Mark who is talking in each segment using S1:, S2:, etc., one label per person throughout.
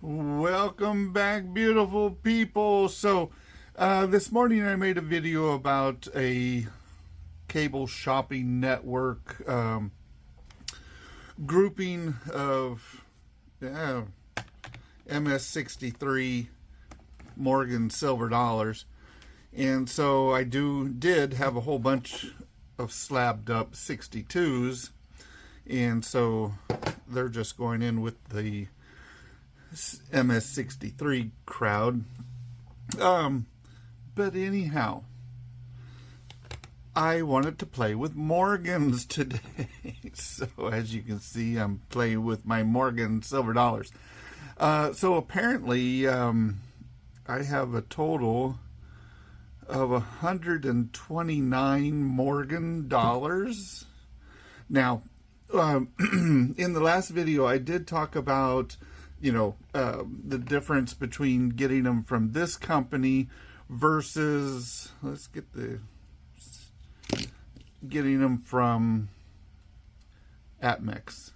S1: Welcome back, beautiful people. So this morning I made a video about a cable shopping network grouping of MS63 Morgan silver dollars. And so I did have a whole bunch of slabbed up 62s, and so they're just going in with the MS63 crowd. But anyhow, I wanted to play with Morgans today. So as you can see, I'm playing with my Morgan silver dollars. So apparently I have a total of 129 Morgan dollars. Now in the last video I did talk about the difference between getting them from this company versus, getting them from APMEX.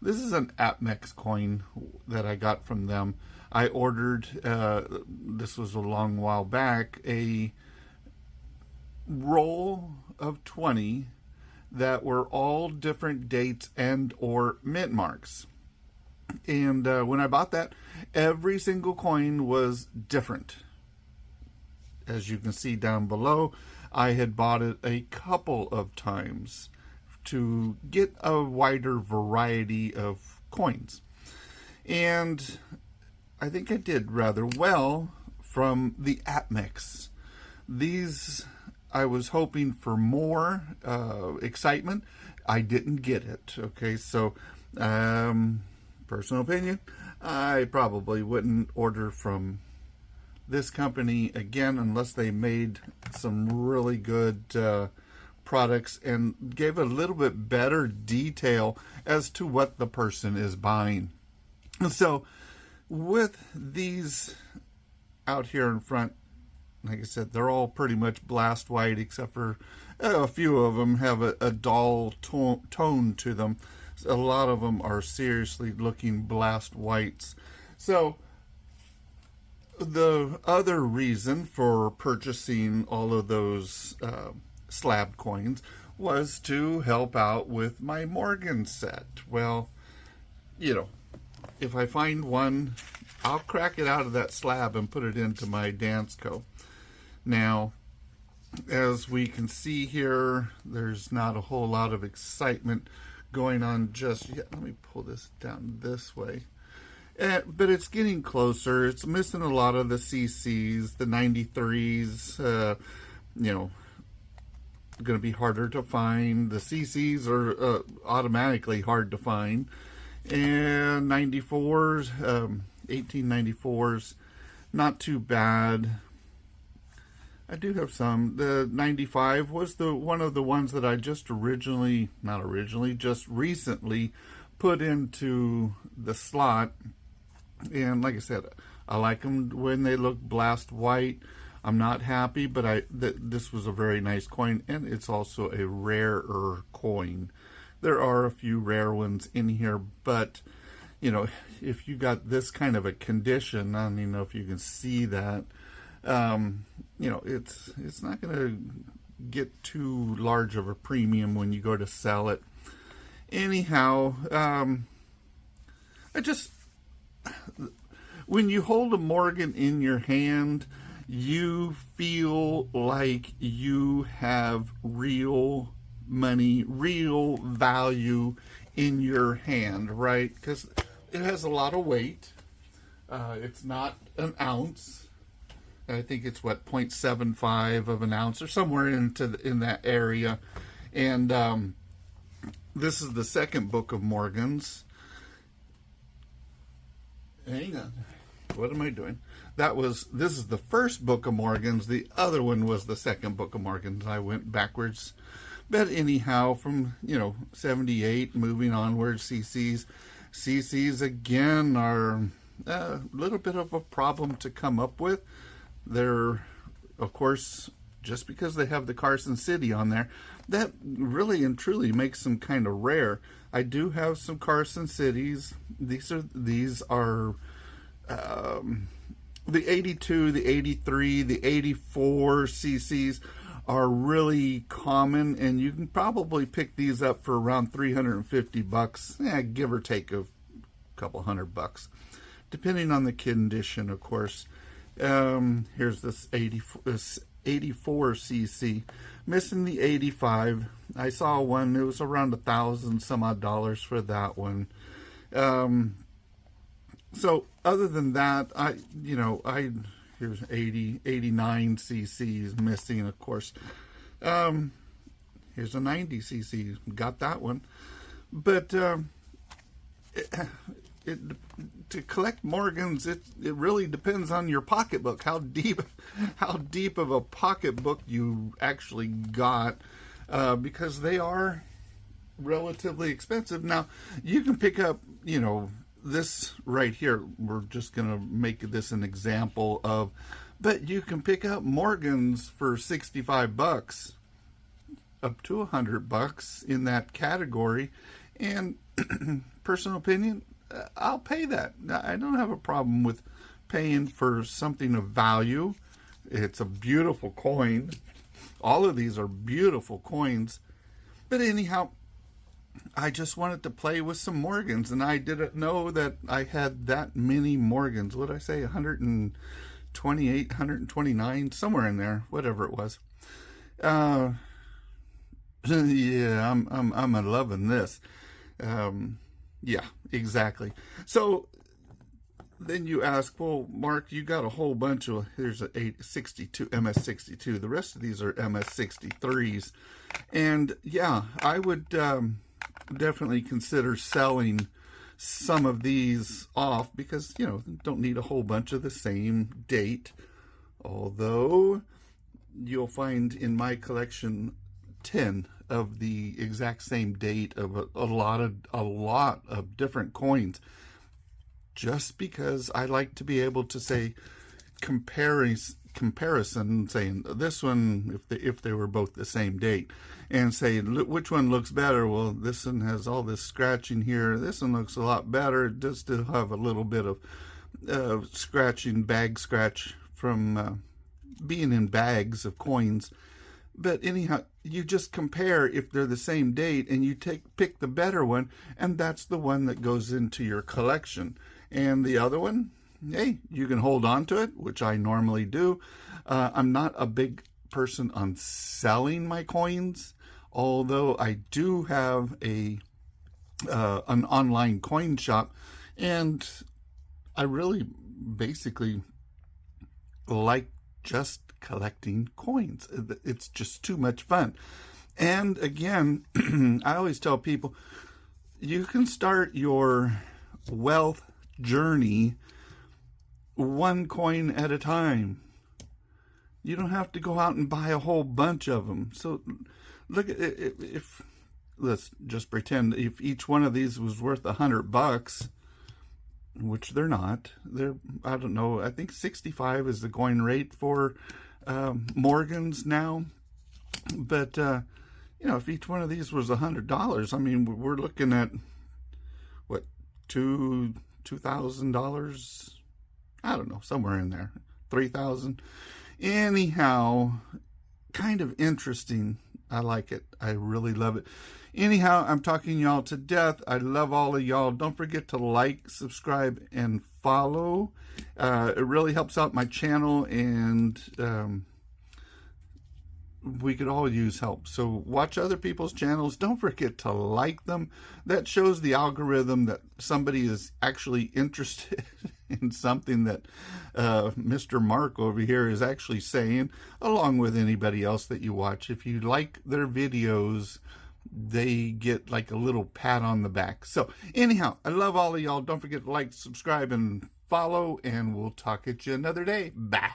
S1: This is an APMEX coin that I got from them. I ordered, this was a long while back, a roll of 20 that were all different dates and or mint marks. And when I bought that, every single coin was different. As you can see down below, I had bought it a couple of times to get a wider variety of coins. And I think I did rather well from the APMEX. These, I was hoping for more excitement. I didn't get it. Okay, so personal opinion, I probably wouldn't order from this company again unless they made some really good products and gave a little bit better detail as to what the person is buying. So with these out here in front, like I said, they're all pretty much blast white, except for a few of them have a dull tone to them. A lot of them are seriously looking blast whites. So the other reason for purchasing all of those slab coins was to help out with my Morgan set. Well, if I find one, I'll crack it out of that slab and put it into my Dansko. Now, as we can see here, there's not a whole lot of excitement going on just yet. Let me pull this down this way. But it's getting closer. It's missing a lot of the CCs, the 93s, going to be harder to find. The CCs are automatically hard to find. And 94s, 1894s, not too bad. I do have some. The 95 was one of the ones that I just just recently put into the slot. And like I said, I like them when they look blast white. I'm not happy, but this was a very nice coin, and it's also a rarer coin. There are a few rare ones in here, but if you got this kind of a condition, I don't even know if you can see that. It's not going to get too large of a premium when you go to sell it. Anyhow, when you hold a Morgan in your hand, you feel like you have real money, real value in your hand, right? Because it has a lot of weight. It's not an ounce. I think it's 0.75 of an ounce or somewhere in that area. And this is the second book of Morgans. Hang on. What am I doing? This is the first book of Morgans. The other one was the second book of Morgans. I went backwards. But anyhow, from 78 moving onward, CCs again are a little bit of a problem to come up with. They're, of course, just because they have the Carson City on there, that really and truly makes them kind of rare. I do have some Carson Cities. These are the 82, the 83, the 84 cc's are really common, and you can probably pick these up for around $350, give or take a couple $100, depending on the condition, of course. Here's this 84 cc, missing the 85. I saw one, it was around $1,000 some odd dollars for that one. So other than that, here's 89 cc's missing, of course. Here's a 90 cc, got that one. But to collect Morgans, it really depends on your pocketbook, how deep of a pocketbook you actually got, because they are relatively expensive. Now, you can pick up, this right here, we're just going to make this an example of, but you can pick up Morgans for $65, up to $100 in that category, and personal opinion, I'll pay that. I don't have a problem with paying for something of value. It's a beautiful coin. All of these are beautiful coins. But anyhow, I just wanted to play with some Morgans, and I didn't know that I had that many Morgans. What did I say? 128, 129, somewhere in there, whatever it was. Yeah, I'm loving this. Yeah, exactly. So then you ask, well, Mark, you got a whole bunch of, here's a MS62. The rest of these are MS63s. And yeah, I would definitely consider selling some of these off because, don't need a whole bunch of the same date. Although you'll find in my collection 10 of the exact same date of a lot of different coins, just because I like to be able to say comparison, saying this one, if they were both the same date, and say which one looks better. Well, this one has all this scratching here, this one looks a lot better. It does still have a little bit of scratching, bag scratch from being in bags of coins. But anyhow, you just compare if they're the same date, and you pick the better one, and that's the one that goes into your collection. And the other one, hey, you can hold on to it, which I normally do. I'm not a big person on selling my coins, although I do have an online coin shop, and I really basically like just collecting coins. It's just too much fun. And again, I always tell people, you can start your wealth journey one coin at a time. You don't have to go out and buy a whole bunch of them. So look at if let's just pretend if each one of these was worth $100, which they're not. They're, I don't know, I think 65 is the going rate for Morgans now. But if each one of these was $100, I mean, we're looking at what, $2,000? I don't know, somewhere in there, 3,000. Anyhow, kind of interesting. I like it. I really love it. Anyhow, I'm talking y'all to death. I love all of y'all. Don't forget to like, subscribe, and follow. It really helps out my channel, and we could all use help. So watch other people's channels. Don't forget to like them. That shows the algorithm that somebody is actually interested in something that Mr. Mark over here is actually saying, along with anybody else that you watch. If you like their videos, they get like a little pat on the back. So anyhow, I love all of y'all. Don't forget to like, subscribe, and follow, and we'll talk at you another day. Bye.